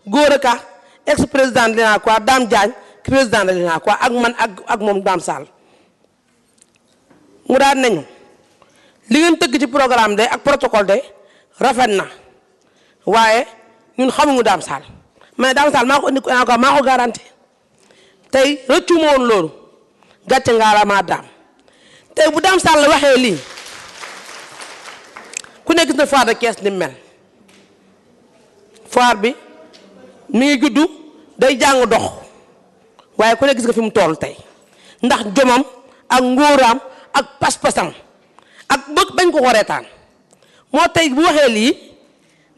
Gora Ka ex président de l'UNACOIS Dame Diagne président de l'UNACOIS ak man ak moom Dame Sall mu daan nañu li ngeen tëgg ci programme de ak protocole de rafet na waaye ñun xamuñu Dame Sall mais Dame Sall maa ko indi UNACOIS maa ko garanti tey rëccu ma woon loolu gàcce ngaalaama Dame tey bu Dame Sall waxee lii ku ne gis na foire de Thiès ni mel foire bi mi ngi juddu day jàng dox waaye ku ne gis nga fi mu toll tey ndax jomam ak ngóoraam ak pas-pasam ak bëgg bañ ko reetaan moo tey bu waxee lii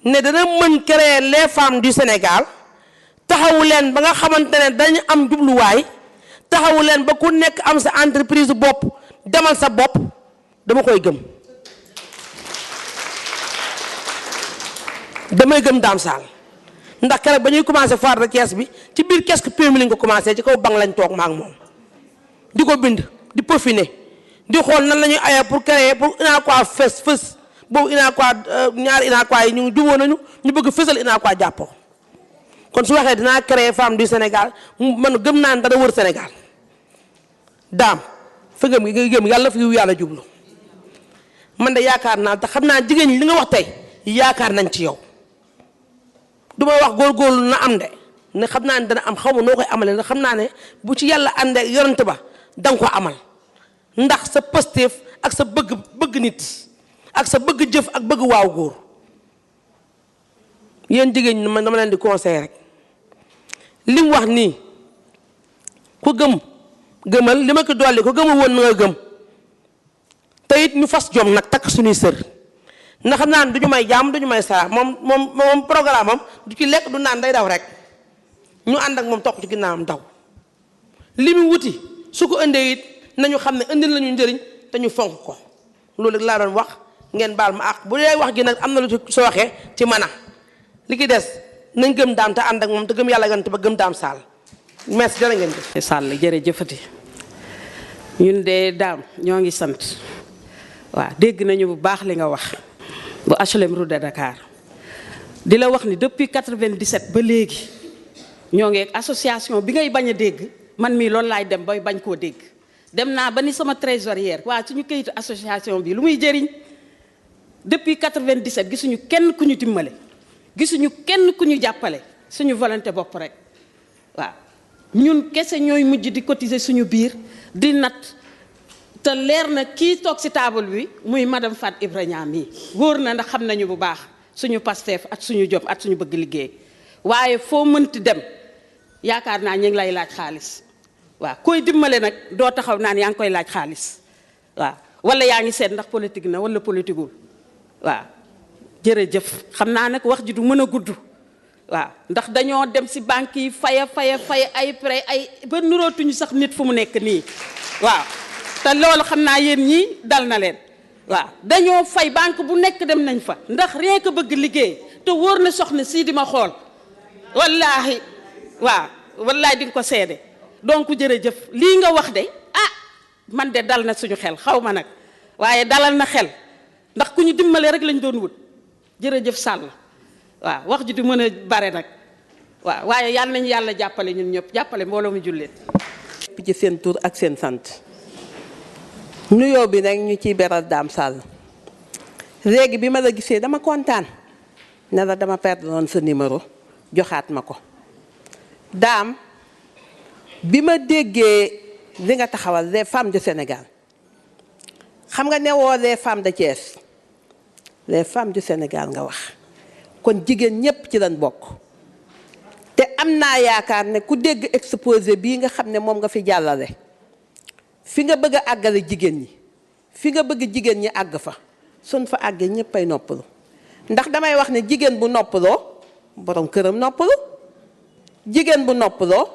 ne dana mën créer les femmes du Sénégal taxawu leen ba nga xamante ne dañu am jubluwaay taxawu leen ba ku nekk am sa entreprise bopp demal sa bopp dama koy gëm damay gëm Dame Sall ndax keroog ba ñuy commencé foire de Thiès bi ci biir kees pémi lañ ko commencé ci kaw banc lañ toog ma ak moom di ko bind di peaufiner di xool nan la ñuy ayee pour créer pour UNACOIS fës boobu UNACOIS ñaari UNACOIS yi ñu jubóo nañu ñu bëgg fësal UNACOIS jàppoo kon su waxee dinaa créer femme du Sénégal man gëm naa ne dana wër Sénégal Dame fa gëm yàlla fi yàlla jublu man de yaakaar naa te xam naa jigéen ñi li nga wax tey yaakaar nañ ci yow du may wax góorgóorlu na am de ne xam naa ne dana am xaw ma noo koy amalee ne xam naa ne bu ci yàlla àndee yorante ba danga ko amal ndax sa pësteef ak sa bëgg nit ak sa bëgg jëf ak bëgg waaw góor yéen jigéen ñi man dama leen di conseiller rek li mu wax nii ku gëmal li ma ko dolli ko gëmul woon na nga gëm te it ñu fas jom nag takk suñuy sër ndax xam naa ne du ñu may jàmm du ñu may sara moom programme am du ci lekk du naan day daw rek ñu ànd ak moom topp ci ginnaawam daw li mu wuti su ko indee it nañu xam ne indil nañu njëriñ te ñu fonk ko loolu rek laa doon wax ngeen baal ma ak bu dee wax gi nag am na lu ci soo waxee ci mën a li ki des nañ gëm Dame te ànd ak moom te gëm yàlla gën te ba gëm Dame Sall merci jërë ngeen jëf. Sall jërëjëfati ñun de Dame ñoo ngi sant waaw dégg nañu bu baax li nga wax. bu HLM Route de Dakar di la wax ni depuis 97 ba léegi ñoo ngi association bi ngay bañ a dégg man mii loolu laay dem bay bañ koo dégg dem naa ba ni sama trésorière waa suñu këyitu association bi lu muy jëriñ depuis 97 gisuñu kenn ku ñu dimbale gisuñu kenn ku ñu jàppale suñu volonté bopp rek waaw ñun kese ñooy mujj di cotiser suñu biir di nat te leer na kii toog ci table bi muy madame Fat Ibrahima mii wóor na ndax xam nañu bu baax suñu Pastef ak suñu jom ak suñu bëgg liggéey waaye foo mënti dem yaakaar naa ñu ngi lay laaj xaalis waaw koy dimbale nag doo taxaw naan yaa ngi koy laaj xaalis waaw wala yaa ngi seet ndax politique na wala politiqueul waaw jërëjëf xam naa nag wax ji du mën a gudd waaw ndax dañoo dem ci banque yi faya ay prêt ay ba nurootuñu sax nit fu mu nekk nii waaw te loolu xam naa yéen ñii dal na leen waaw dañoo fay banque bu nekk dem nañ fa ndax rien que bëgg liggéey te wóor na soxna sii di ma xool wallaahi waaw wallaahi di nga ko seede donc jërëjëf lii nga wax de ah man de dal na suñu xel xaw ma nag waaye dalal na xel ndax ku ñu dimbale rek lañ doon wut jërëjëf Sall waaw wax ji du mën a bare nag waaw waaye yàlla nañu yàlla jàppale ñun ñëpp jàppale mbooloo mu jullit ci seen tur ak seen sant nuyoo bi nag ñu ciy beral Dame Sall léegi bi ma la gisee dama kontaan ne la dama perdre woon sa numéro joxaat ma ko Dame bi ma déggee li nga taxawal les femmes du Sénégal xam nga ne woo les femmes de Thiès les femmes du Sénégal nga wax kon jigéen ñépp ci lañ bokk te am naa yaakaar ne ku dégg exposé bii nga xam ne moom nga fi jàllale fi nga bëgg a àggale jigéen ñi fi nga bëgg jigéen ñi àgg fa suñ fa àggee ñëpp ay noppalu ndax damay wax ne jigéen bu noppaloo borom këram noppalu jigéen bu noppaloo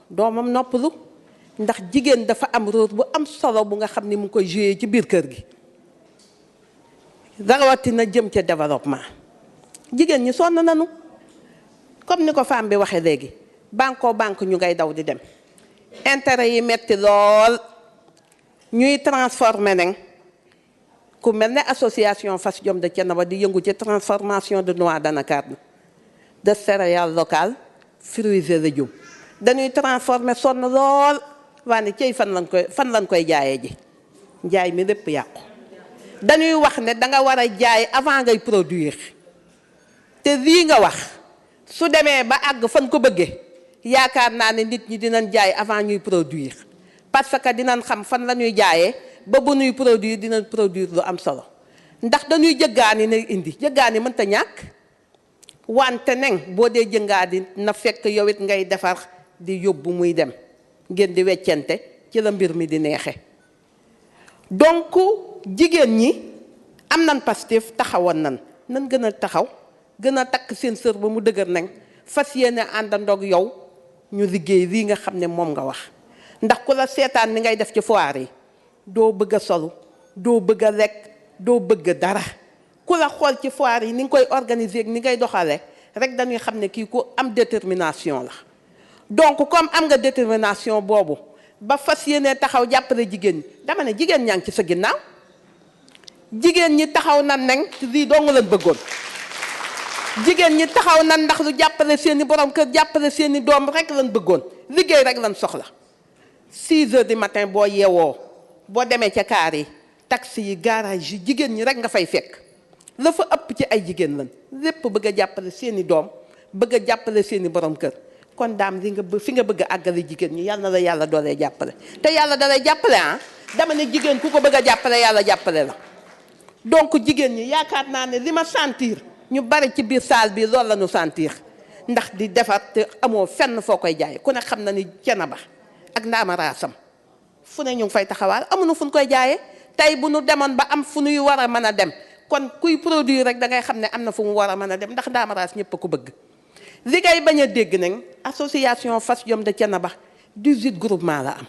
doomam noppalu ndax jigéen dafa am rôle bu am solo bu nga xam ni mu ngi koy joué ci biir kër gi rawatina jëm ca développement jigéen ñi sonn nañu comme ni ko femme bi waxee léegi banque ñu ngay daw di dem intérêt yi metti lool ñuy transformer nañ ku mel ne association Fass Jom de Thiénaba di yëngu ci transformation de noix d'anacarde de céréales locales fruits et légumes dañuy transformer sonn lool waane cey fan lañ koy jaayee ji njaay mi lépp yàqu dañuy wax ne da nga war a jaay avant ngay produire te lii nga wax su demee ba àgg fan ko bëggee yaakaar naa ne nit ñi dinañ jaay avant ñuy produire parce que dinañ xam fan la ñuy jaayee ba bu ñuy produire dinañ produire lu am solo ndax dañuy jëggaani ne indi jëggaani mënta ñàkk wante neng boo dee jëngaani na fekk yow it ngay defar di yóbbu muy dem ngeen di weccente ci la mbir mi di neexe donc jigéen ñi am nan Pastef taxawoon nan gën a taxaw gën a takk seen sër ba mu dëgër nañ fas yéene àndandoog yow ñu liggéey lii nga xam ne moom nga wax ndax ku la seetaan ni ngay def ci foire yi doo bëgg a solu doo bëgg a lekk doo bëgg dara ku la xool ci foire yi ni nga koy organiser ak ni ngay doxale rek dañuy xam ne kii ku am détermination la donc comme am nga détermination boobu ba fas yéene taxaw jàppale jigéen ñi dama ne jigéen ñaa ngi ci sa ginnaaw jigéen ñi taxaw nan neng lii doo nga leen bëggoon jigéen ñi taxaw nan ndax lu jàppale seeni borom kër jàppale seeni doom rek lan bëggoon liggéey rek lan soxla 6 heures du matin boo yeewoo boo demee ca kaar yi taxi yi garage yi jigéen ñi rek nga fay fekk la fa ëpp ci ay jigéen lan lépp bëgg a jàppale seeni doom bëgg a jàppale seeni borom kër kon daam li nga fi nga bëgg a àggale jigéen ñi yàlla na la yàlla doolee jàppale te yàlla dalay jàppale ah dama ne jigéen ku ko bëgg a jàppale yàlla jàppale la donc jigéen ñi yaakaar naa ne li ma sentir ñu bari ci biir salle bi loolu la ñu sentir ndax di defar te amoo fenn foo koy jaay ku ne xam na ni Thiénaba ak Ndaama Raasam fu ne ñu ngi fay taxawaal amuñu fu ñu koy jaayee tey bu ñu demoon ba am fu ñuy war a mën a dem kon kuy produire rek da ngay xam ne am na fu mu war a mën a dem ndax Ndaama Raas ñëpp a ko bëgg. li ngay bañ a dégg nag association Fass Jom de Thiénaba 18 groupement la am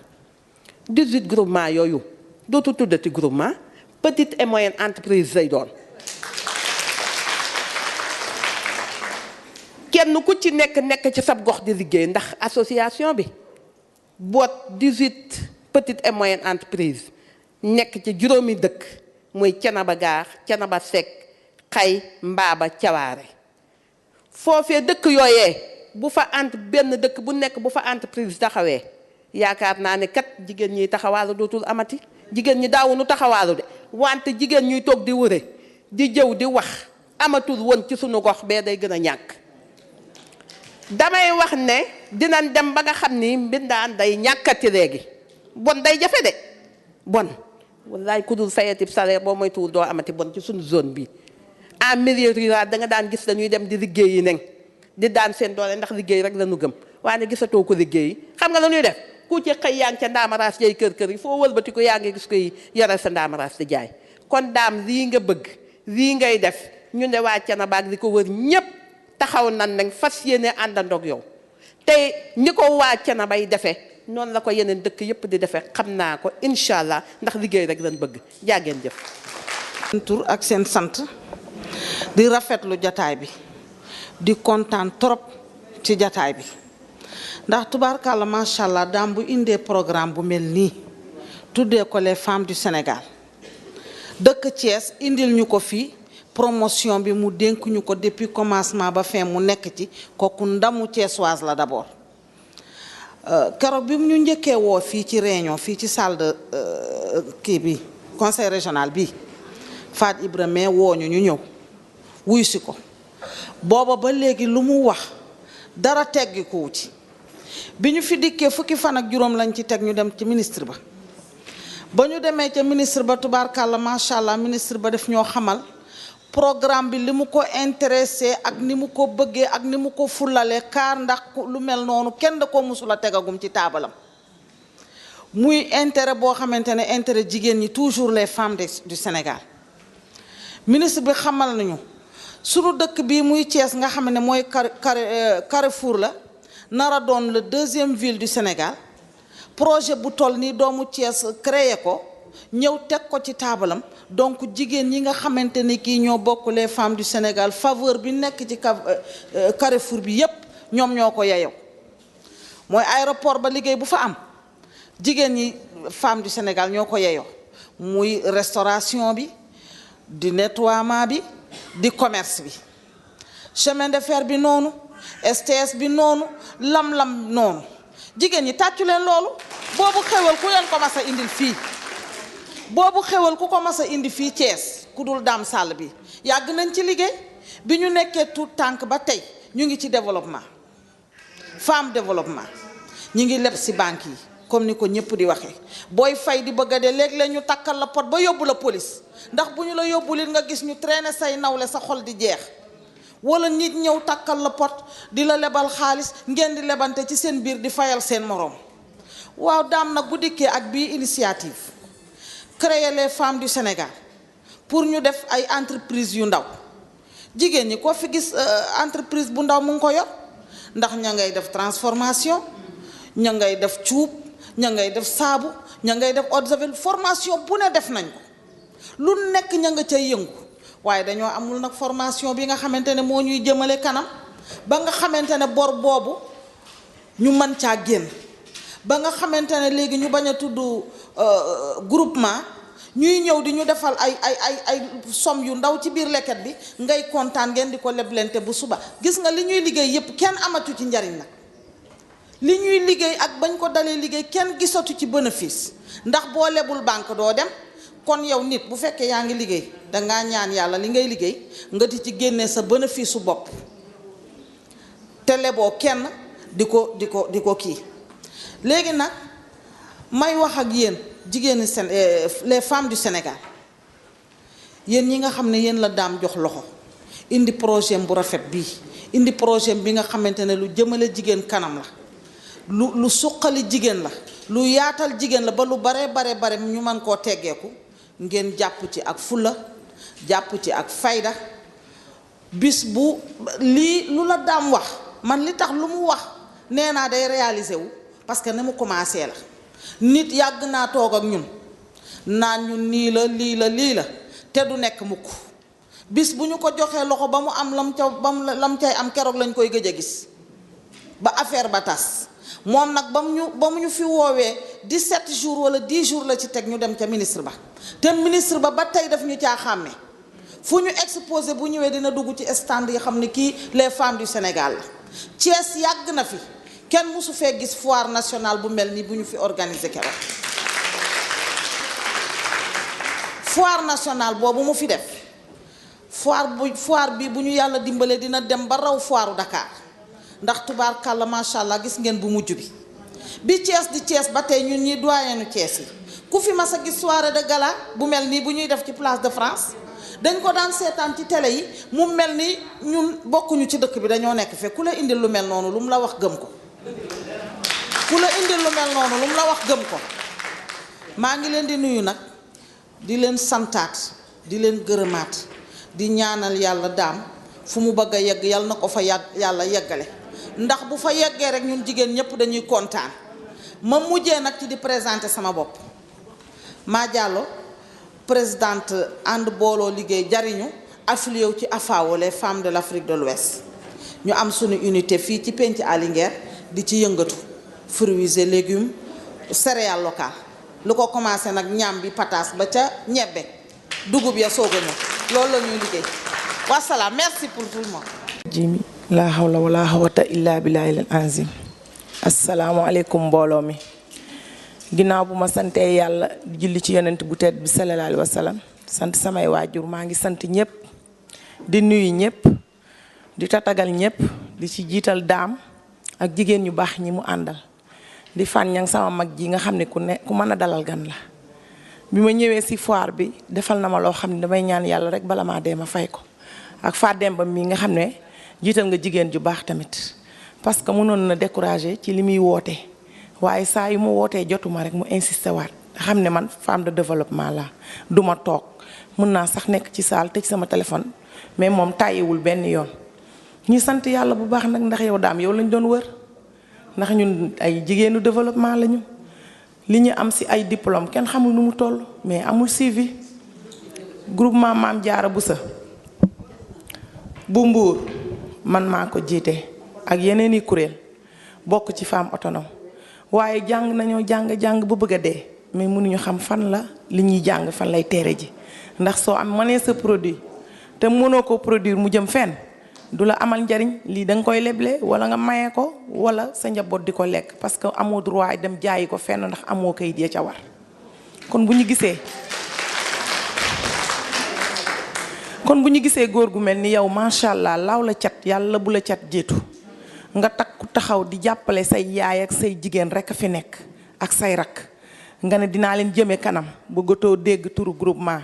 18 groupement yooyu dootu tuddati groupement petite et moyenne entreprise lay doon. kenn ku ci nekk ci sab gox di liggéey ndax association bi boot 18 petites et moyennes entreprises nekk ci juróomi dëkk muy Thiénaba Gare Thiénaba Seck Xay Mbaaba Cawaare foofee dëkk yooyee bu fa benn dëkk bu nekk bu fa entreprise taxawee yaakaar naa ne kat jigéen ñiy taxawaalu dootul amati jigéen ñi daawuñu taxawaalu de wante jigéen ñuy toog di wëre di jëw di wax amatul woon ci sunu gox bee day gën a ñàkk. damay wax ne dinañ dem ba nga xam ni mbindaan day ñàkkati léegi bon day jafe de bon wallaay ku dul fayati salaire boo moytuwul doo amati bon ci suñu zone bi en milieu rural da nga daan gis dañuy dem di liggéey yi neng di daan seen doole ndax liggéey rek la ñu gëm waaye gisatoo ko liggéey yi xam nga la ñuy def ku ci xëy yaa ngi ca ndaamaraas jay kër yi foo wëlbati ko yaa ngi gis koy yore sa ndaamaraas di jaay kon daam lii nga bëgg lii ngay def ñu ne waa Thiénaba ak li ko wër ñépp taxaw nan nag fas yéene àndandoog yow tey ni ko waa Thiénaba yi defee noonu la ko yeneen dëkk yépp di defee xam naa ko incha allah ndax liggéey rek lañ bëgg jaageen jëf. seen tur ak seen sant di rafetlu jataay bi di kontaan trop ci jataay bi ndax tubaarkàlla macha allah daam bu indee programme bu mel nii tuddee ko les femmes du Sénégal dëkk Thiès indil ñu ko fii. promotion bi mu dénk ñu ko depuis commencement ba fin mu nekk ci kooku ndamu Thiessoise la d'abord keroog bi mu ñu njëkkee woo fii ci réunion fii ci salle de kii bi conseil régional bi Fat Ibrahima woo ñu ñëw wuyu si ko booba ba léegi lu mu wax dara teggi ko ci bi ñu fi dikkee fukki fan ak juróom lañ ci teg ñu dem ci ministre ba ñu demee ca ministre ba tubaarkàlla macha allah ministre ba def ñoo xamal programme bi li mu ko intéressé ak ni mu ko bëggee ak ni mu ko fullalee kaar ndax lu mel noonu kenn da ko musula tegagum ci taabalam muy intérêt boo xamante ne intérêt jigéen ñi toujours les femmes du Sénégal ministre bi xamal nañu sunu dëkk bii muy Thiès nga xam ne mooy Carrefour la nara doon le 2e ville du Sénégal projet bu toll nii doomu Thiès créé ko ñëw teg ko ci taabalam donc jigéen ñi nga xamante ni kii ñoo bokk les femmes du Sénégal faveur bi nekk ci Carrefour bi yépp ñoom ñoo ko yeyoo mooy aéroport ba liggéey bu fa am jigéen ñi femmes du Sénégal ñoo ko yeyoo muy restauration bi di nettoiement bi di commerce bi chemin de fer bi noonu STS bi noonu lam-lam noonu jigéen ñi tàccu leen loolu boobu xewal ku leen ko mas a indil fii boobu xewal ku ko mas a indi fii Thiès ku dul Dame Sall bi yàgg nañ ci liggéey bi ñu nekkee tout tànk ba tey ñu ngi ci développement femme développement ñu ngi leb si banque yi comme ni ko ñëpp di waxee booy fay di bëgg a dee léeg-léeg ñu takkal la pot ba yóbbu la police ndax bu ñu la yóbbu lit nga gis ñu traîner say nawle sa xol di jeex wala nit ñëw takkal la pot di la lebal xaalis ngeen di lebante ci seen biir di fayal seen moroom waaw Dame nag bu dikkee ak bii initiative créer les femmes du Sénégal pour ñu def ay entreprise yu ndaw jigéen ñi ko fi gis entreprise bu ndaw mu ngi ko yor ndax ña ngay def transformation ña ngay def cuub ña ngay def saabu ña ngay def eau de javel formation bu ne def nañ ko lu nekk ña nga cay yëngu waaye dañoo amul nag formation bi nga xamante ne moo ñuy jëmale kanam ba nga xamante ne bor boobu ñu mën caa génn ba nga xamante ne léegi ñu bañ a tudd groupement ñuy ñëw di ñu defal ay somme yu ndaw ci biir leket bi ngay kontaan ngeen di ko leblente bu suba gis nga li ñuy liggéey yépp kenn amatu ci njariñ nag li ñuy liggéey ak bañ ko dalee liggéey kenn gisatu ci bénéfice ndax boo lebul banque doo dem kon yow nit bu fekkee yaa ngi liggéey dangaa ñaan yàlla li ngay liggéey nga di ci génnee sa bénéfice su bopp te leboo kenn di ko kii léegi nag may wax ak yéen jigéeni les femmes du Sénégal yéen ñi nga xam ne yéen la Dame jox loxo indi projet bu rafet bii indi projet bi nga xamante ne lu jëmale jigéen kanam la lu suqali jigéen la lu yaatal jigéen la ba lu bare ñu mën koo teggeeku ngeen jàpp ci ak fulla jàpp ci ak fayda bis bu lii lu la Dame wax man li tax lu mu wax nee naa day réaliser wu parce que ni mu commencé la nit yàgg naa toog ak ñun naan ñun nii la lii la te du nekk mukk bis bu ñu ko joxee loxo ba mu am lam cay am keroog lañ koy gëj a gis ba affaire ba tas moom nag ba mu ñu fi woowee 17 jours wala 10 jours la ci teg ñu dem ca ministre ba te ministre ba tey daf ñu caa xàmme fu ñu exposé bu ñëwee dina dugg ci stand yi xam ne kii les femmes du Sénégal la Thiès yàgg na fi kenn mosu fee gis foire nationale bu mel nii bu ñu fi organisé keroog foire nationale boobu mu fi def foire bi bu ñu yàlla dimbalee dina dem ba raw foiru Dakar ndax tubaarkàlla macha allah gis ngeen bu mujj bi Thiès di Thiès ba tey ñun ñi doyenu Thiès yi ku fi mas a gis soirée de gala bu mel nii bu ñuy def ci place de France dañ ko daan seetaan ci télé yi mu mel ni ñun bokkuñu ci dëkk bi dañoo nekk fekk ku la indil lu mel noonu lu mu la wax gëm ko ku la indil lu mel noonu lu mu la wax gëm ko maa ngi leen di nuyu nag di leen santaat di leen gërëmaat di ñaanal yàlla Dame fu mu bëgg a yegg yàlla na ko fa yàlla yeggale ndax bu fa yeggee rek ñun jigéen ñëpp dañuy kontaan ma mujjee nag ci di présenter sama bopp maa Diallo présidente ànd booloo liggéey jariñu affilié wu ci AFAO les femmes de l'Afrique de l'Ouest ñu am suñu unité fii ci penc Alinguer di ci yëngatu fruits et légumes céréales locales lu ko commencé nag ñaam bi pataas ba ca ñebbe dugub ya soog a ñëw loolu la ñuy liggéey wasalaam merci pour tout le monde jimi laa hawla wala quwwata illa billahi al-azim asalaamaaleykum mbooloo mi ginnaaw bu ma santee yàlla di julli ci yonent bu tedd bi sallallahu alayhi wa sallam sant samay waajur maa ngi sant ñëpp di nuyu ñëpp di tatagal ñëpp di ci jiital Dame ak jigéen ñu baax ñi mu àndal di fan ñang sama mag ji nga xam ne ku mën a dalal gan la bi ma ñëwee ci foire bi defal na ma loo xam ne damay ñaan yàlla rek bala maa dee ma fay ko ak Fademba mi nga xam ne jiital nga jigéen ju baax tamit parce que mënoon na décourager ci li muy woote waaye saa yu ma wootee jotuma rek mu insisté waat xam ne man femme de développement la du ma toog mën naa sax nekk ci saal tëj sama téléphone mais moom tàyyiwul benn yoon ñi sant yàlla bu baax nag ndax yow Dame yow lañ doon wër ndax ñun ay jigéenu développement lañu li ñu am ci ay diplôme kenn xamul nu mu toll mais amul suivi groupement Maam Jaara Busa bu Mbuur man maa ko jiite ak yeneen i kuréel bokk ci femme autonome waaye jàng nañoo jàng ba bëgg a dee mais mënuñu xam fan la li ñuy jàng fan lay teere ji ndax soo am mënee sa produit te mënoo ko produire mu jëm fenn du la amal njariñ lii da nga koy leble wala nga maye ko wala sa njaboot di ko lekk parce que amoo droit dem jaayi ko fenn ndax amoo kayit ya ca war kon bu ñu gisee góor gu mel ni yow macha allah laaw la cat yàlla bu la cat jiitu nga takku taxaw di jàppale say yaay ak say jigéen rek a fi nekk ak say rakk nga ne dinaa leen jëme kanam bëggatoo dégg turu groupement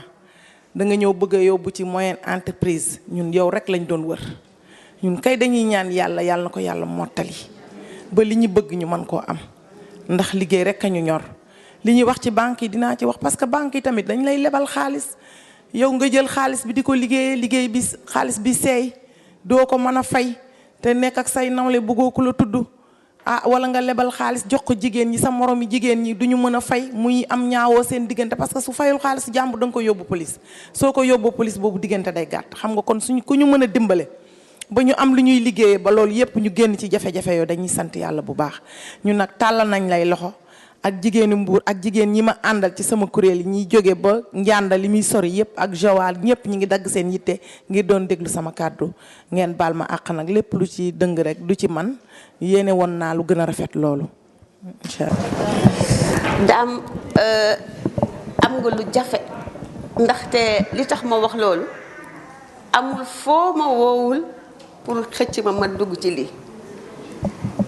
da nga ñëw bëgg a yóbbu ci moyenne entreprise ñun yow rek lañ doon wër ñun kay dañuy ñaan yàlla yàlla na ko yàlla mottali ba li ñu bëgg ñu mën koo am ndax liggéey rek a ñu ñor li ñuy wax ci banque yi dinaa ci wax parce que banque yi tamit dañ lay lebal xaalis yow nga jël xaalis bi di ko liggéey bi xaalis bi seey doo ko mën a fay te nekk ak say nawle bëggoo ku la tudd wala nga lebal xaalis jox ko jigéen ñi sa moromi jigéen ñi du ñu mën a fay muy am ñaawoo seen diggante parce que su fayul xaalis jàmbur da nga ko yóbbu police soo ko yóbbu police boobu diggante day gàtt xam nga kon suñu ku ñu mën a dimbale ba ñu am lu ñuy liggéeyee ba loolu yépp ñu génn ci jafe-jafe yooyu dañuy sant yàlla bu baax ñun nag tàllal nañ lay loxo ak jigéenu Mbuur ak jigéen ñi ma àndal ci sama kuréel yi ñiy jóge ba Njànda li muy sori yépp ak Joal ñépp ñi ngi dagg seen yitte ngir doon déglu sama kàddu ngeen baal ma àq nag lépp lu ci dëng rek du ci man yéene woon naa lu gën a rafet loolu incha allah. Dame am nga lu jafe ndaxte li tax ma wax loolu amul foo ma woowul pour xëcc ma dugg ci lii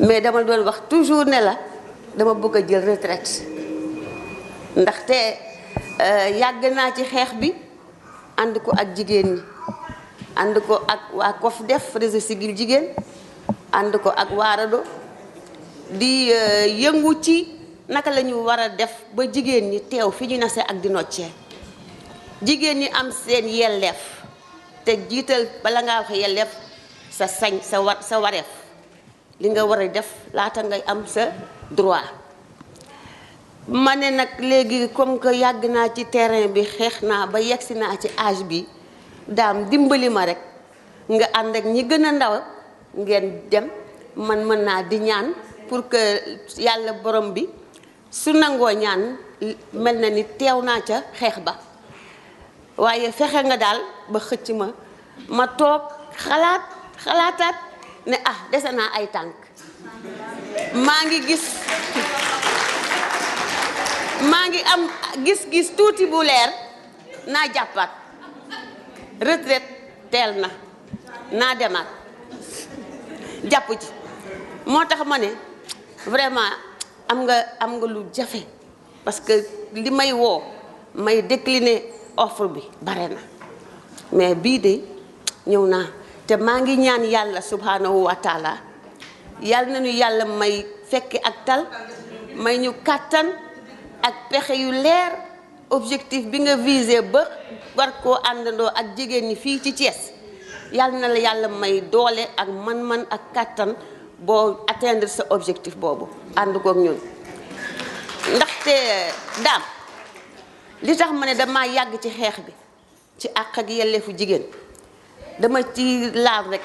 mais dama doon wax toujours ne la dama bëgg a jël retraite ndaxte yàgg naa ci xeex bi ànd ko ak jigéen ñi ànd ko ak waa COFDEF réseau Siggil Jigéen ànd ko ak waa RADDHO di yëngu ci naka la ñu war a def ba jigéen ñi teew fi ñu nase ak di noccee jigéen ñi am seen yelleef te jiital bala ngaa wax yelleef sa sañ sa wareef li nga war a def laata ngay am sa droit ma ne nag léegi comme que yàgg naa ci terrain bi xeex naa ba yegsi naa ci âge bi Dame dimbali ma rek nga ànd ak ñi gën a ndaw ngeen dem man mën naa di ñaan pour que yàlla borom bi su nangoo ñaan mel na ni teew naa ca xeex ba waaye fexe nga daal ba xëcc ma toog xalaataat ne dese naa ay tànk maa ngi am gis-gis tuuti bu leer naa jàppaat retraite teel na naa demaat jàpp ci moo tax ma ne vraiment am nga lu jafe parce que li may woo may décliner offre bi bare na mais bii de ñëw naa te maa ngi ñaan yàlla subhanahu wa taala yàlla nañu yàlla may fekki ak tal may ñu kàttan ak pexe yu leer objectif bi nga visé ba war koo àndandoo ak jigéen ñi fii ci Thiès yàlla na la yàlla may doole ak man-man ak kàttan boo atteindre sa objectif boobu ànd kook ñun ndaxte Dame li tax ma ne dama yàgg ci xeex bi ci àq ak yelleefu jigéen dama ci laal rek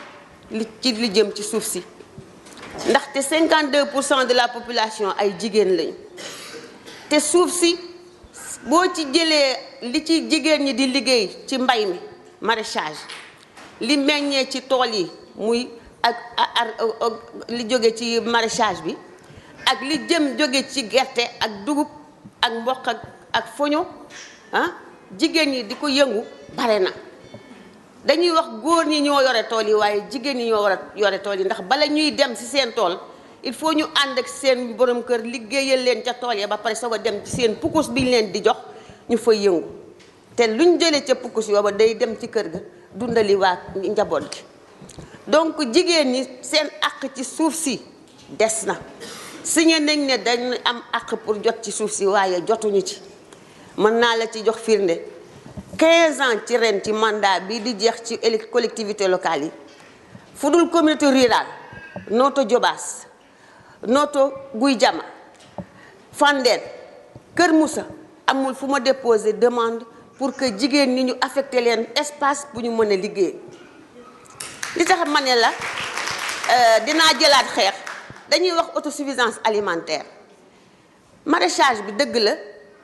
li jëm ci suuf si ndaxte 52% de la population ay jigéen lañu te suuf si boo ci jëlee li ci jigéen ñi di liggéey ci mbay mi maraîchage li meññee ci tool yi muy ak li jóge ci maraîchage bi ak li jóge ci gerte ak dugub ak mboq ak foño jigéen ñi di ko yëngu bare na dañuy wax góor ñi ñoo yore tool yi waaye jigéen ñi ñoo war a yore tool yi ndax bala ñuy dem ci seen tool il faut ñu ànd ak seen borom kër liggéeyal leen ca tool ya ba pare soog a dem ci seen pukkus bi ñu leen di jox ñu fay yëngu te luñ jëlee ca pukkus yooba day dem ci kër ga dundali waa njaboot gi donc jigéen ñi seen àq ci suuf si des na signé nañ ne dañ am àq pour jot ci suuf si waaye jotuñu ci mën naa la ci jox firnde 15 ans ci ren ci mandat bi di jeex ci collectivité locale yi fu dul communauté rurale Notto Diobass Notto Guy Jama Fandène Kër Moussa amul fu ma déposer demande pour que jigéen ñi ñu affecté leen espace bu ñu mën a liggéey li tax ma ne la dinaa jëlaat xeex dañuy wax autosuffisance alimentaire maraîchage bi dëgg la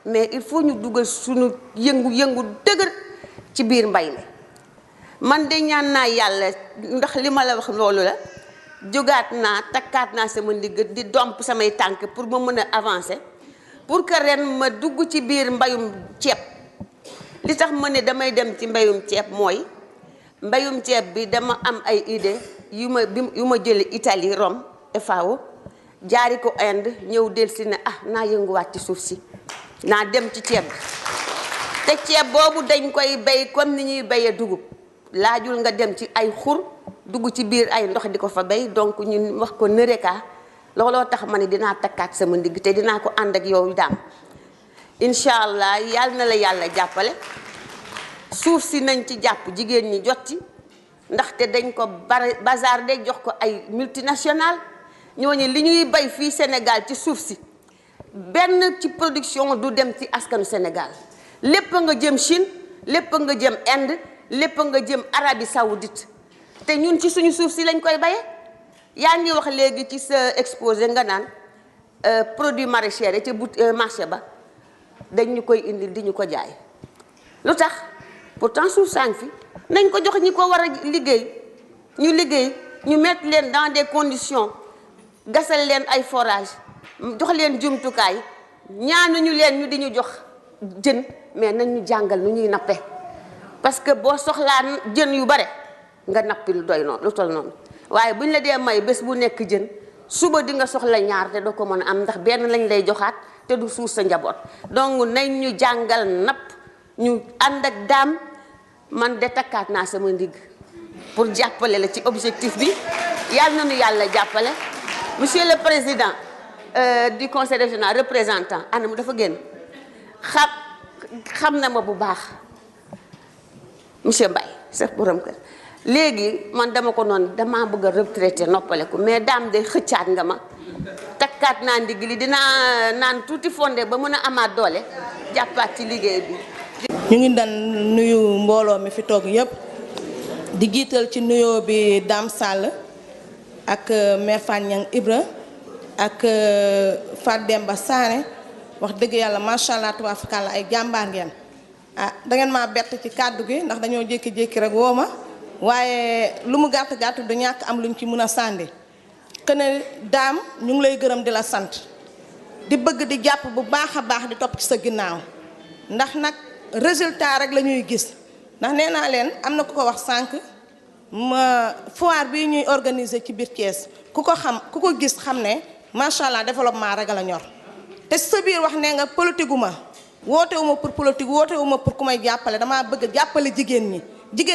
mais il faut ñu dugal suñu yëngu-yëngu dëgër ci biir mbay mi man de ñaan naa yàlla ndax li ma la wax loolu la jógaat naa takkaat naa sama ndigg di domp samay tànk pour ma mën a avancer pour que ren ma dugg ci biir mbayum ceeb. li tax ma ne damay dem ci mbayum ceeb mooy mbayum ceeb bi dama am ay idée yu ma jële Italie Rome FAO jaari ko Inde ñëw delsi ne naa yënguwaat ci suuf si naa dem ci ceeb bi te ceeb boobu dañ koy bay comme ni ñuy bayee dugub laajul nga dem ci ay xur dugg ci biir ay ndox di ko fa bay donc ñun wax ko nëreka looloo tax ma ne dinaa takkaat sama ndigg te dinaa ko ànd ak yow daam incha allah yal na la yàlla jàppale suuf si nañ ci jàpp jigéen ñi jot ci ndaxte dañ ko bazar de jox ko ay multinational ñooñu li ñuy bay fii Sénégal ci suuf si benn ci production du dem ci askanu Sénégal lépp nga jëm Chine lépp nga jëm Inde lépp nga jëm Arabie Saoudite te ñun ci suñu suuf si lañ koy baye yaa ngi wax léegi ci sa exposé nga naan produit maraîcher yi ca marché ba dañ ñu koy indil di ñu ko jaay lu tax pourtant suuf saa ngi fi nañ ko jox ñi ko war a liggéey ñu mettre leen dans des conditions gasal leen ay forage jox leen jumtukaay ñaanuñu leen ñu di ñu jox jën mais nañ ñu jàngal nu ñuy nappe parce que boo soxlaa jën yu bare nga nappi lu doy noonu lu tol noonu waaye buñ la dee may bés bu nekk jën suba di nga soxla ñaar te doo ko mën a am ndax benn lañ lay joxaat te du suur sa njaboot donc nañ ñu jàngal napp ñu ànd ak daam man de takkaat naa sama ndigg pour jàppale la ci objectif bi yàlla nañu yàlla jàppale monsieur le président du conseil régional représentant ana mu dafa génn xam na ma bu baax monsieur Mbaye sa borom kër léegi man dama ko noonu damaa bëgg a retraité noppaleku mais daam de xëccaat nga ma takkaat naa ndigg li dinaa naan tuuti fondé ba mën a amaat doole jàppaat ci liggéey bi. ñu ngi dan nuyu mbooloo mi fi toog yëpp di jiital ci nuyoo bi Dame Sall ak maire Fanyang Ibra ak Fat Demba Sané wax dëgg yàlla macha allah tubaafakàlla ay jàmbaar ngeen da ngeen maa bett ci kàddu gi ndax dañoo jékki-jékki rek woo ma waaye lu mu gàtt gàtt du ñàkk am luñ ci mën a sànni que ne daam ñu ngi lay gërëm di la sant di bëgg di jàpp bu baax a baax di topp ci sa ginnaaw ndax nag résultat rek la ñuy gis ndax nee naa leen am na ku ko wax sànq ma foire bii ñuy organiser ci biir Thiès ku ko gis xam ne macha allah développement rek la ñor te sa biir wax nee nga politique gu ma wootewuma pour politique wootewuma pour ku may jàppale damaa bëgg jàppale jigéen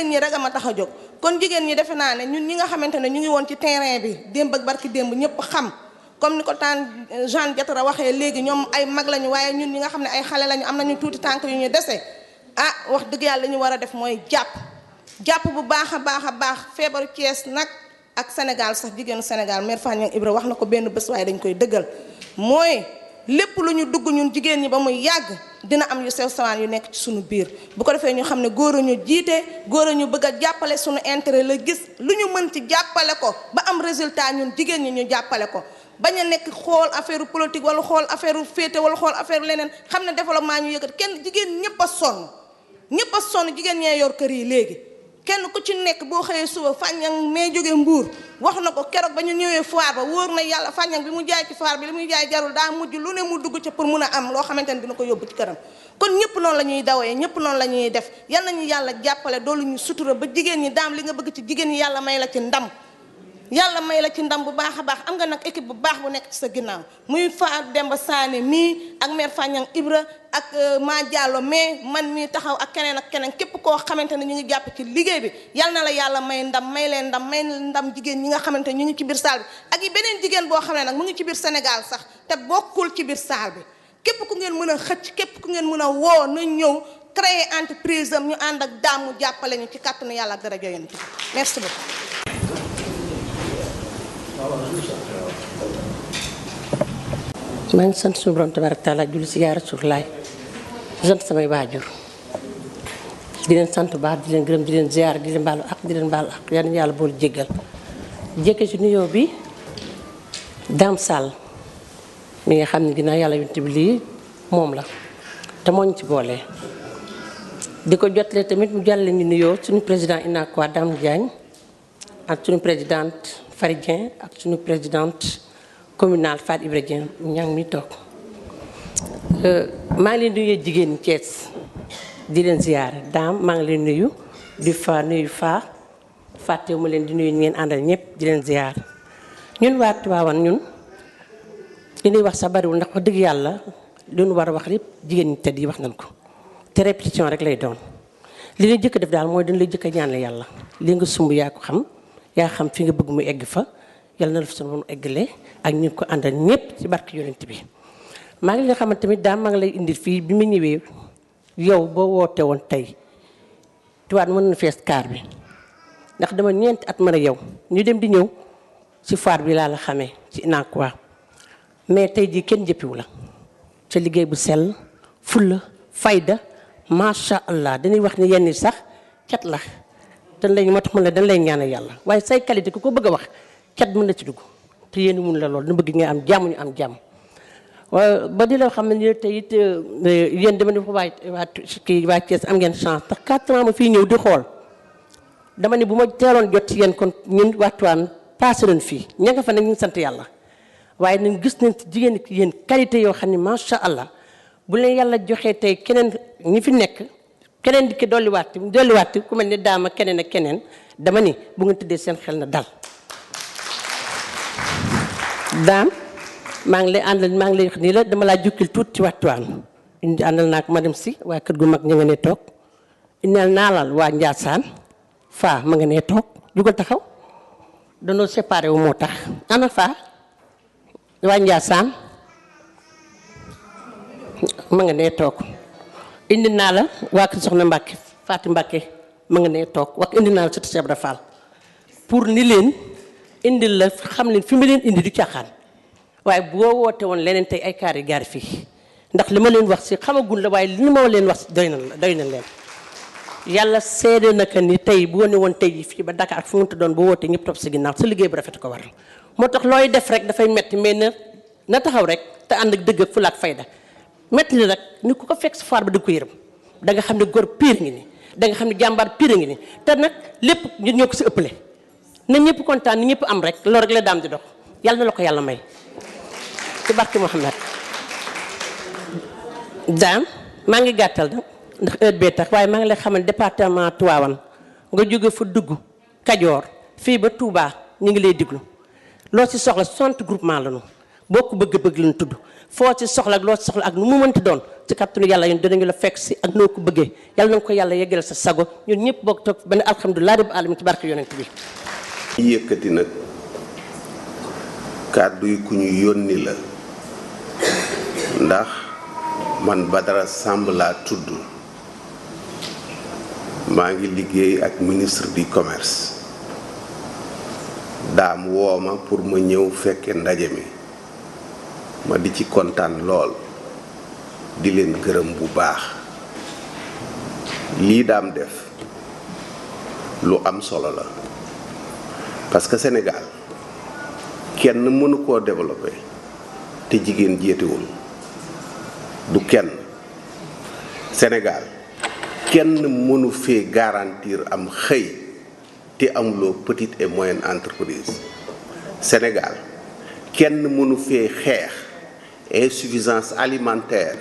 ñi rek a ma tax a jóg kon jigéen ñi defe naa ne ñun ñi nga xamante ne ñu ngi woon ci terrain bi démb ak barki démb ñëpp xam comme ni ko taan Jean Diatara waxee léegi ñoom ay mag lañu waaye ñun ñi nga xam ne ay xale lañu am nañu tuuti tànk yu ñu dese wax dëgg yàlla li ñu war a def mooy jàpp bu baax a baax feebaru Thiès nag ak Sénégal sax jigéenu Sénégal mère Fanyang Ibra wax na ko benn bés waaye dañ koy dëggal mooy lépp lu ñu dugg ñun jigéen ñi ba muy yàgg dina am yu sew sawaan yu nekk ci suñu biir bu ko defee ñu xam ne góor a ñu jiite góor a ñu bëgg a jàppale suñu intérêt la gis lu ñu mën ci jàppale ko ba am résultat ñun jigéen ñi ñu jàppale ko bañ a nekk xool affaire politique wala xool affaire féete wala xool affaire leneen xam ne développement ñu yëkkat kenn jigéen ñëpp a sonn jigéen ñee yor kër yi léegi kenn ku ci nekk boo xëyee suba Fanyang mee jóge Mbuur wax na ko keroog ba ñu ñëwee foire ba wóor na yàlla Fanyang bi mu jaay ci foire bi li muy jaay jarul daa mujj lu ne mu dugg ca pour mun a am loo xamante ne dina ko yóbbu ci këram kon ñëpp noonu la ñuy dawee ñëpp noonu la ñuy def yal nañu yàlla jàppale doolu ñu sutura ba jigéen ñi daam li nga bëgg ci jigéen ñi yàlla may la ci ndam bu baax a baax am nga nag équipe bu baax bu nekk ci sa ginnaaw muy Fat Demba Sané mii ak mère Fanyang Ibra ak Ma Diallo mais man mii taxaw ak keneen képp koo xamante ne ñu ngi jàpp ci liggéey bi yal na la yàlla may ndam may leen ndam jigéen ñi nga xamante ne ñu ngi ci biir saal bi ak yi beneen jigéen boo xam ne nag mu ngi ci biir Sénégal sax te bokkul ci biir saal bi képp ku ngeen mën a xëcc képp ku ngeen mën a woo na ñëw créer entreprise am ñu ànd ak daamu jàppale ñu ci kàttanu yàlla ak daraja yonent merci beaucoup. maa ngi sant suñu borom tabaaraka taala julli si yaa Rasulullaay di sant samay waajur di leen sant baax di leen gërëm di leen ziar di leen baalu ak yal na yàlla boolu jéggal jékke ci nuyoo bi Dame Sall mi nga xam ne ginnaaw yàlla yonent bi lii moom la te moo ñu ci boole di ko jotlee tamit mu jàlle ñu nuyoo suñu président UNACOIS Dame Diagne ak suñu présidente Fary Dieng ak suñu présidente communale Fatou Ibra Dieng ña ngi mi toog maa ngi leen di nuyu jigéen ñi Thiès di leen ziyaare Dame maa ngi leen nuyu di fa nuyu fa fàttewu ma leen di nuyu ngeen àndal ñëpp di leen ziyaar ñun waa Tivaouane ñun li ñuy wax sa bariwul ndax wax dëgg yàlla li ñu war a wax lépp jigéen ñi tedd yi wax nañ ko te répétition rek lay doon li ñuy jëkk def daal mooy dañ lay jëkk a ñaan yàlla li nga sumb yaa ko xam yaa xam fi nga bëgg mu egg fa yàlla na la fa sunu moom eggale ak ñu ko àndal ñëpp ci barke yonent bi maa ngi leen xamante tamit daal maa ngi lay indil fii bi mu ñëwee yow boo woote woon tey Tivaouane mën na fees kaar bi ndax dama ñeenti at mën a yow ñu dem di ñëw ci foire bi laa la xamee ci UNACOIS mais tey jii kenn jëppiwu la ca liggéey bu sell fulla fayda macha allah dañuy wax ni yenn sax cat la dañ lay moo tax mën la dañ lay ñaanal yàlla waaye say qualité ku ko bëgg a wax cat mën na ci dugg te yéen mun la lool na bëgg nga am jàmm ñu am jàmm ba di la xam ne tey it yéen dama ne ko waa Thiès am ngeen chance ndax 4 ans ma fii ñëw di xool dama ne bu ma teeloon jot ci yéen kon ñun waa Tivaouane passé nañ fii ña nga fa nag ñu ngi sant yàlla waaye nañ gis nañ ci jigéen ki yéen qualité yoo xam ne macha allah bu leen yàlla joxee tey keneen ñi fi nekk keneen di ki dolliwaat ku mel ne daama keneen ak keneen dama ni bu ngeen tëddee seen xel na dal daam maa ngi lay àndal maa ngi lay wax nii la dama laa jukkil tuuti ci waxtuwaan indi àndal naa ko madame si waa kër gu mag ña nga ne toog indil naalal waa Ndiassane faa ma nga ne toog jugal taxaw danoo séparé wu moo tax ana faa waa Ndiassane ma nga nee toog indi naa la waa kër soxna Mbacke Fatou Mbacke ma nga nee toog wax indi naa la sëtu Cheikh Ibra Fall pour ni leen indil la xam leen fi ma leen indi du caaxaan waaye boo woote woon leneen tey ay kaar yi gaar fii ndax li ma leen wax si xamagul la waaye li ma leen wax si doy na leen yàlla seede na que ni tey bu wane woon tey fii ba Dakar ak fu mu doon boo wootee ñëpp topp si ginnaaw sa liggéey bu rafet ko waral moo tax looy def rek dafay metti mais na taxaw rek te ànd ak dëgg ak fula ak fayda metti li rek ni ku ko fekk si foire ba dëgg ko yërëm da nga xam ne góor pire ngi ni da nga xam ne jàmbaar pire ngi ni te nag lépp ñun ñoo ko si ëppale na ñëpp kontaan ni ñëpp am rek loolu rek la daam di dox yàlla na la ko yàlla may ci barke Mouhamed daam maa ngi gàttal da ndax heure bee tax waaye maa ngi lay xamal département Tivaouane nga jóge fa dugg Kajoor fii ba Touba ñu ngi lay diglu loo ci soxla 60 groupement la ñu boo ko bëgg-bëgg lañu tudd foo ci soxla ak loo ci soxla ak nu mu mënti doon ci kattanu yàlla yéen dinañu la fekk si ak noo ko bëggee yàlla na nga ko yàlla yeggale sa sago ñun ñëpp bokk toog benn alhamdulilah rabbil alamin ci barke yonent bi. yëkkati nag kàddu yi ku ñu yónni la ndax man Badara Samb laa tudd maa ngi liggéey ak ministre du commerce daam wooma pour ma ñëw fekke ndaje mi ma di ci kontaan lool di leen gërëm bu baax lii daam def lu am solo la parce que Sénégal kenn mënu koo développer te jigéen jéetewul du kenn Sénégal kenn mënu fee garantir am xëy te amuloo petite et moyenne entreprise Sénégal kenn mënu fee xeex insuffisance alimentaire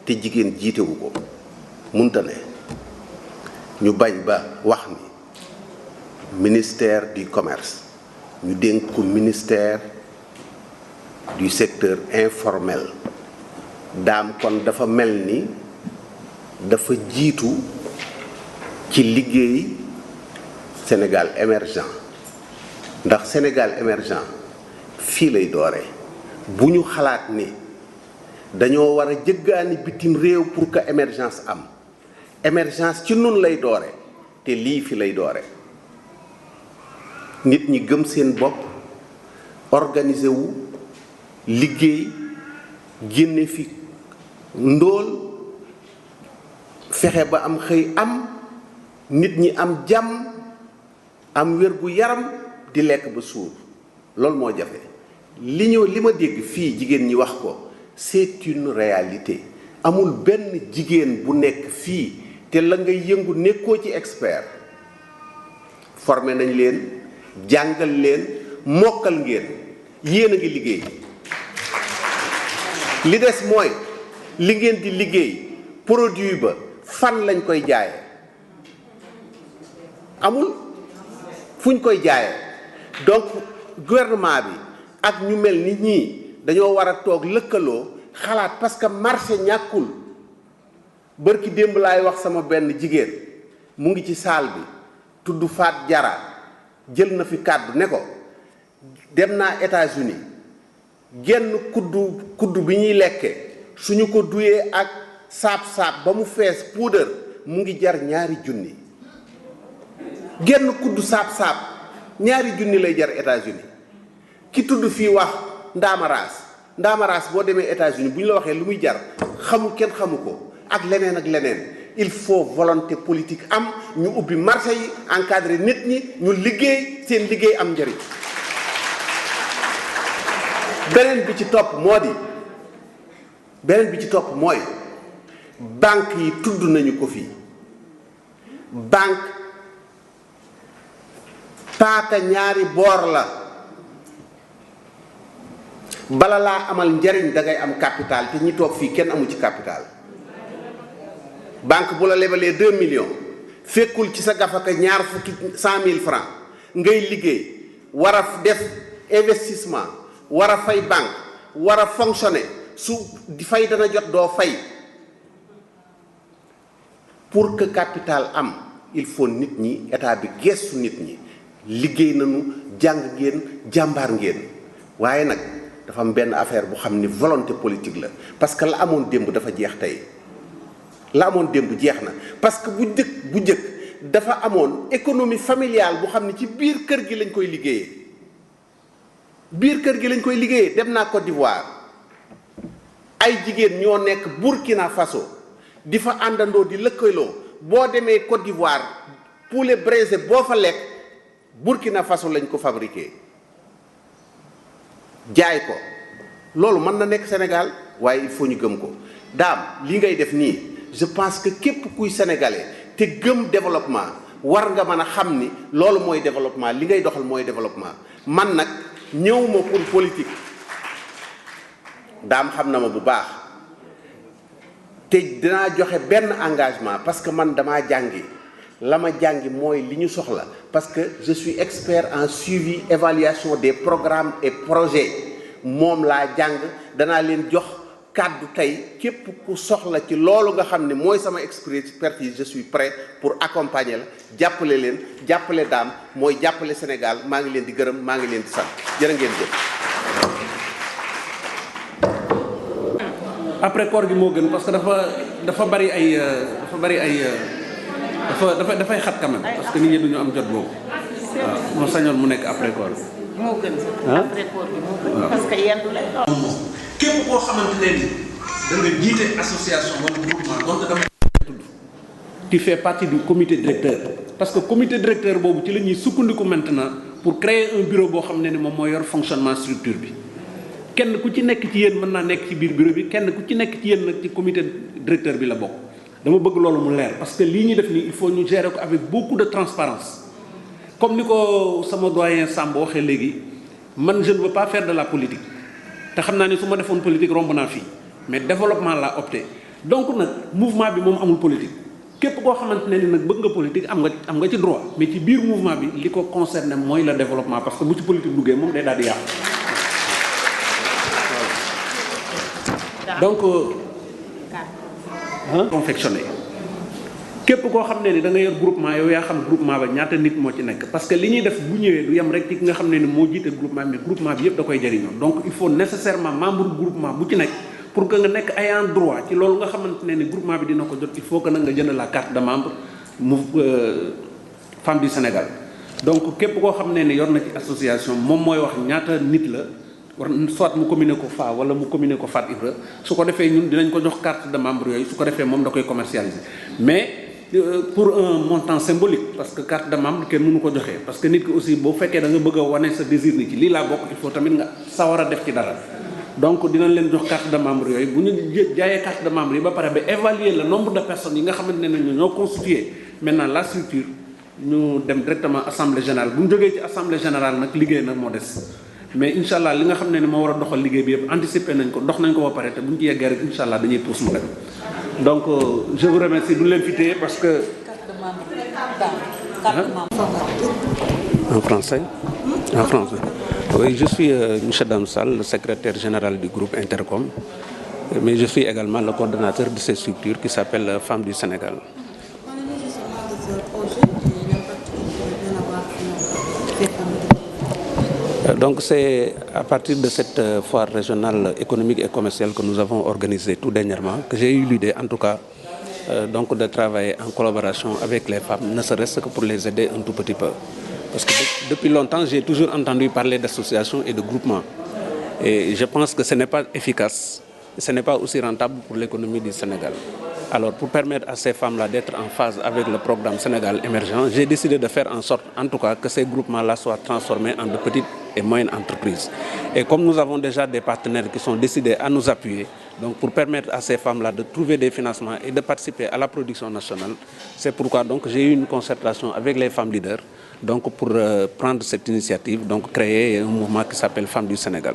te jigéen jiitewu ko munta ne ñu bañ ba wax ni ministère du commerce ñu dénk ko ministère du secteur informel daam kon dafa mel ni dafa jiitu ci liggéey Sénégal émergent ndax Sénégal émergent fii lay dooree bu ñu xalaat ni dañoo war a jëggaani bitim réew pour que émergence am émergence ci nun lay doore te lii fi lay doore nit ñi gëm seen bopp organiser wu liggéey génne fi ndóol fexe ba am xëy am nit ñi am jàmm am wér gu yaram di lekk ba suur loolu moo jafe li ma dégg fii jigéen ñi wax ko c'est une réalité amul benn jigéen bu nekk fii te la ngay yëngu nekkoo ci expert formé nañ leen jàngal leen mokkal ngeen yéen a ngi liggéey li des mooy li ngeen di liggéey produit ba fan lañ koy jaaye amul fuñ koy jaaye donc gouvernement bi ak ñu mel ni ñii dañoo war a toog lëkkaloo xalaat parce que marché ñàkkul bërki démb laay wax sama benn jigéen mu ngi ci saal bi tudd Faat Jara jël na fi kàddu ne ko dem naa États-Unis genn kuddu bi ñuy lekke suñu ko duyee ak saab-saab ba mu fees puudar mu ngi jar $2,000 genn kuddu saab-saab $2,000 lay jar États-Unis ki tudd fii wax ndaamaraas boo demee États-Unis bu ñu la waxee lu muy jar kenn xamu ko ak leneen ak leneen il faut volonté politique am ñu ubbi marché yi encadrer nit ñi ñu liggéey seen liggéey am njëriñ beneen bi ci topp mooy banque yi tudd nañu ko fii banque paaka ñaari boor la bala laa amal njariñ da ngay am capital te ñi toog fii kenn amu ci capital banque bu la lebalee 2 millions fekkul ci sa gafaka $100,000 ngay liggéey war a def investissement war a fay banque war a fonctionner su di fay dana jot doo fay pour que capital am il faut nit ñi état bi gestu nit ñi liggéey nañu jàng ngeen jàmbaar ngeen waaye nag dafa am benn affaire bu xam ni volonté politique la parce que la amoon démb dafa jeex tey la amoon démb jeex na parce que bu jëkk dafa amoon économie familiale bu xam ne ci biir kër gi lañ koy liggéeyee dem naa Côte d'Ivoire ay jigéen ñoo nekk Burkina Faso di fa àndandoo di lëkkaloo boo demee Côte d'Ivoire poulet braisé boo fa lekk Burkina Faso lañ ko fabriqué jaay ko loolu mën na nekk Sénégal waaye il faut ñu gëm ko daam li ngay def nii je pense que képp kuy sénégalais te gëm développement war nga mën a xam ni loolu mooy développement li ngay doxal mooy développement man nag ñëwuma pour politique daam xam na ma bu baax te dinaa joxe benn engagement parce que man damaa jàngi la ma jàngi mooy li ñu soxla parce que je suis expert en suivi évaluation des programmes et projets moom laa jàng danaa leen jox kàddu tey képp ku soxla ci loolu nga xam ne mooy sama expertise je suis prêt pour accompagner la jàppale leen jàppale daam mooy jàppale Sénégal maa ngi leen di gërëm maa ngi leen di sant jërë ngeen jëf. après koor gi moo gën parce que dafa bari ay dafay xat quand même parce que nit ñi duñu am jot boobu waaw moo sañoon mu nekk après koor gi. moo gën après koor gi moo gën parce que yendu lay képp koo xamante ne ni da nga jiite association wala groupement donc dama tudd tu fais partie du comité directeur parce que comité directeur boobu ci la ñuy sukkandiku maintenant pour créer un bureau boo xam ne ni moom moo yor fonctionnement structure bi kenn ku ci nekk ci yéen mën naa nekk ci biir bureau bi kenn ku ci nekk ci yéen nag ci comité directeur bi la bokk dama bëgg loolu mu leer parce que lii ñuy def nii il faut ñu gérer ko avec beaucoup de transparence comme ni ko sama doyen Samb waxee léegi man je ne veux pas faire de la politique te xam naa ne su ma defoon politique romb naa fii mais développement laa opté donc nag mouvement bi moom amul politique képp koo xamante ne ni nag bëgg nga politique am nga ci droit mais ci biir mouvement bi li ko concerné mooy le développement parce que bu ci politique duggee moom day daal di yàqu. donc confectionné képp koo xam ne ni da nga yor groupement yow yaa xam groupement ba ñaata nit moo ci nekk parce que li ñuy def bu ñëwee du yem rek ci ki nga xam ne ni moo jiite groupement mais groupement bi yëpp da koy jëriñoo donc il faut nécessairement membre groupement bu ci nekk pour que nga nekk ayant droit ci loolu nga xamante ne ni groupement bi dina ko jot il faut que nag nga jënd la carte de membre mu femme du Sénégal donc képp koo xam ne ni yor na ci association moom mooy wax ñaata nit la war soit mu communiqué ko Fa wala mu communiqué ko Fat Ibra su ko defee ñun dinañ ko jox carte de membre yooyu su ko defee moom da koy commercialiser mais pour un montant symbolique parce que carte de membre kenn mënu ko joxee parce que nit ki aussi boo fekkee da nga bëgg a wane sa désir ni ci lii laa bokk il faut tamit nga sawar a def ci dara donc dinañ leen jox carte de membre yooyu bu ñu jaayee carte de membre yi ba pare ba évaluer le nombre de personnes yi nga xamante ne ñoo constitué maintenant la structure ñu dem directement assemblée générale bu ñu jógee ci assemblée générale nag liggéey nag moo des mais incha allah li nga xam ne ni moo war a doxal liggéey bi yëpp anticiper nañ ko dox nañ ko ba pare te bu ñu ci yeggee rek incha allah dañuy pousse mu dem donc je vous remercie du leen fi téye parce que. En français. En français. Oui, je suis M. Damsal, le secrétaire général du groupe Intercom, mais je suis également le coordonnateur de cette structure qui s'appelle Femmes du Sénégal. Donc c'est à partir de cette foire régionale économique et commerciale que nous avons organisée tout dernièrement que j'ai eu l'idée en tout cas donc de travailler en collaboration avec les femmes, ne serait-ce que pour les aider un tout petit peu. Parce que depuis longtemps, j'ai toujours entendu parler d'associations et de groupements. Et je pense que ce n'est pas efficace, ce n'est pas aussi rentable pour l'économie du Sénégal. Alors, pour permettre à ces femmes-là d'être en phase avec le programme Sénégal émergent, j'ai décidé de faire en sorte, en tout cas, que ces groupements-là soient transformés en de petites et moyennes entreprises. Et comme nous avons déjà des partenaires qui sont décidés à nous appuyer, donc pour permettre à ces femmes-là de trouver des financements et de participer à la production nationale, c'est pourquoi donc j'ai eu une concertation avec les femmes leaders, donc pour prendre cette initiative, donc créer un mouvement qui s'appelle Femmes du Sénégal.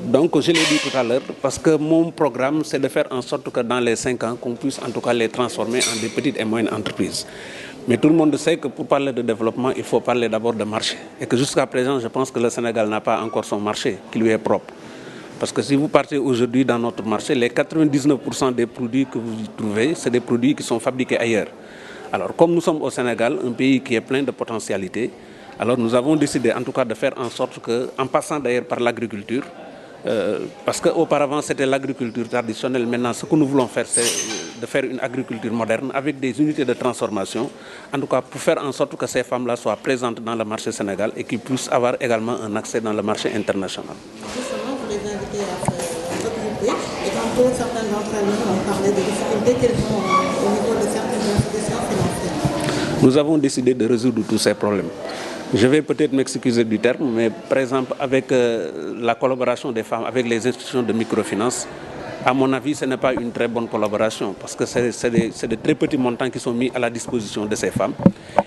Donc je l'ai dit tout à l'heure, parce que mon programme c'est de faire en sorte que dans les 5 ans, qu'on puisse en tout cas les transformer en des petites et moyennes entreprises. Mais tout le monde sait que pour parler de développement, il faut parler d'abord de marché. Et que jusqu'à présent, je pense que le Sénégal n'a pas encore son marché qui lui est propre. Parce que si vous partez aujourd'hui dans notre marché, les 99% des produits que vous y trouvez, c'est des produits qui sont fabriqués ailleurs. Alors comme nous sommes au Sénégal, un pays qui est plein de potentialités, alors nous avons décidé en tout cas de faire en sorte que, en passant d'ailleurs par l'agriculture, parce qu'auparavant c'était l'agriculture traditionnelle, maintenant ce que nous voulons faire c'est de faire une agriculture moderne avec des unités de transformation, en tout cas pour faire en sorte que ces femmes-là soient présentes dans le marché sénégal et qu'ils puissent avoir également un accès dans le marché international. Justement, vous les invitez à se regrouper et tantôt certaines d'entre elles ont parlé des difficultés qu'elles ont au niveau de certaines institutions financières. Nous avons décidé de résoudre tous ces problèmes. Je vais peut-être m'excuser du terme, mais par exemple avec la collaboration des femmes avec les institutions de microfinance, à mon avis, ce n'est pas une très bonne collaboration parce que c'est de très petits montants qui sont mis à la disposition de ces femmes.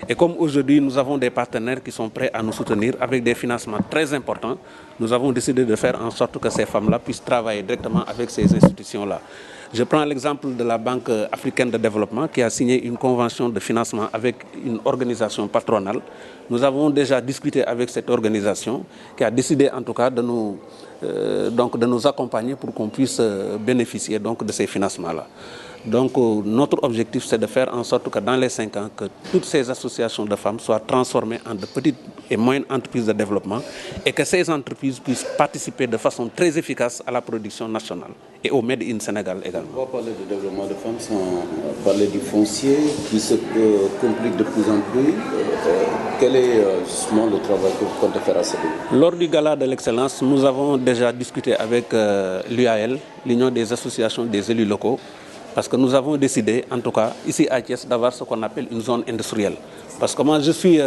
Et comme aujourd'hui, nous avons des partenaires qui sont prêts à nous soutenir avec des financements très importants, nous avons décidé de faire en sorte que ces femmes-là puissent travailler directement avec ces institutions-là. Je prends l'exemple de la Banque africaine de développement qui a signé une convention de financement avec une organisation patronale. Nous avons déjà discuté avec cette organisation qui a décidé en tout cas de nous accompagner pour qu'on puisse bénéficier donc de ces financements-là. Donc notre objectif c'est de faire en sorte que dans les 5 ans, que toutes ces associations de femmes soient transformées en de petites et moyennes entreprises de développement et que ces entreprises puissent participer de façon très efficace à la production nationale et au Made in Sénégal également. On va parler de développement de femmes sans parler du foncier qui se complique de plus en plus. Quel est justement le travail que vous comptez faire à ce niveau? Lors du gala de l'excellence, nous avons déjà discuté avec l'UAL, l'Union des associations des élus locaux, parce que nous avons décidé, en tout cas, ici à Thiès, d'avoir ce qu'on appelle une zone industrielle. Parce que moi, je suis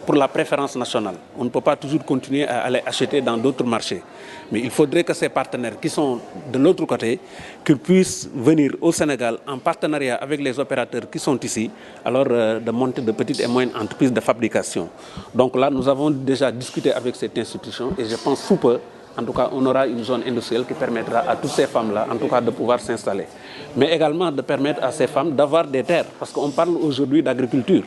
pour la préférence nationale. On ne peut pas toujours continuer à aller acheter dans d'autres marchés. Mais il faudrait que ces partenaires qui sont de l'autre côté, qu'ils puissent venir au Sénégal en partenariat avec les opérateurs qui sont ici, alors de monter de petites et moyennes entreprises de fabrication. Donc là, nous avons déjà discuté avec cette institution et je pense sous peu, en tout cas, on aura une zone industrielle qui permettra à toutes ces femmes-là, en tout cas, de pouvoir s'installer. Mais également de permettre à ces femmes d'avoir des terres, parce qu'on parle aujourd'hui d'agriculture.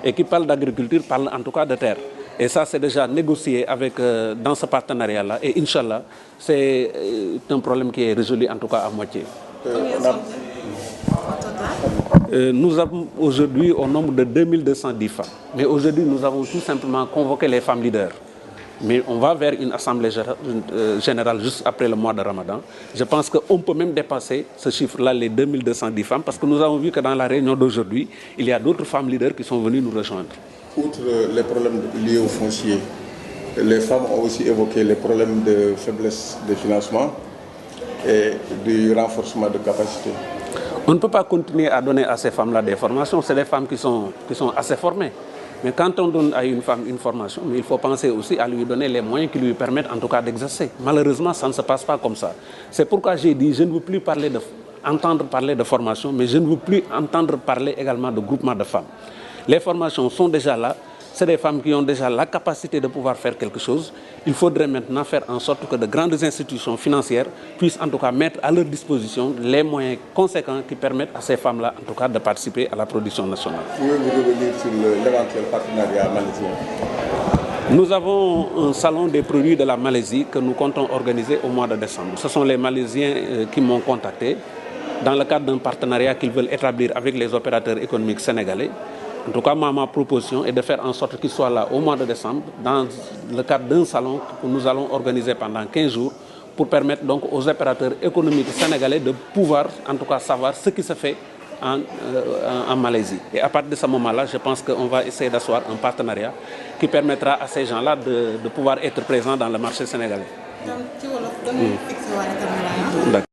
Et qui parle d'agriculture parle en tout cas de terres. Et ça, c'est déjà négocié avec, dans ce partenariat-là. Et Inch'Allah, c'est un problème qui est résolu en tout cas à moitié. Nous avons aujourd'hui au nombre de 2210 femmes. Mais aujourd'hui, nous avons tout simplement convoqué les femmes leaders. Mais on va vers une assemblée générale juste après le mois de Ramadan. Je pense qu'on peut même dépasser ce chiffre-là, les 2210 femmes, parce que nous avons vu que dans la réunion d'aujourd'hui, il y a d'autres femmes leaders qui sont venues nous rejoindre. Outre les problèmes liés au foncier, les femmes ont aussi évoqué les problèmes de faiblesse de financement et du renforcement de capacité. On ne peut pas continuer à donner à ces femmes-là des formations. C'est des femmes qui sont assez formées. Mais quand on donne à une femme une formation, il faut penser aussi à lui donner les moyens qui lui permettent en tout cas d'exercer. Malheureusement, ça ne se passe pas comme ça. C'est pourquoi j'ai dit, je ne veux plus entendre parler de formation, mais je ne veux plus entendre parler également de groupement de femmes. Les formations sont déjà là. C'est des femmes qui ont déjà la capacité de pouvoir faire quelque chose. Il faudrait maintenant faire en sorte que de grandes institutions financières puissent en tout cas mettre à leur disposition les moyens conséquents qui permettent à ces femmes-là en tout cas de participer à la production nationale. Pouvez-vous revenir sur l'éventuel partenariat malaisien? Nous avons un salon des produits de la Malaisie que nous comptons organiser au mois de décembre. Ce sont les Malaisiens qui m'ont contacté dans le cadre d'un partenariat qu'ils veulent établir avec les opérateurs économiques sénégalais. En tout cas, ma proposition est de faire en sorte qu'ils soient là au mois de décembre dans le cadre d'un salon que nous allons organiser pendant 15 jours pour permettre donc aux opérateurs économiques sénégalais de pouvoir en tout cas savoir ce qui se fait en Malaisie. Et à partir de ce moment-là, je pense qu'on va essayer d'asseoir un partenariat qui permettra à ces gens-là de pouvoir être présents dans le marché sénégalais.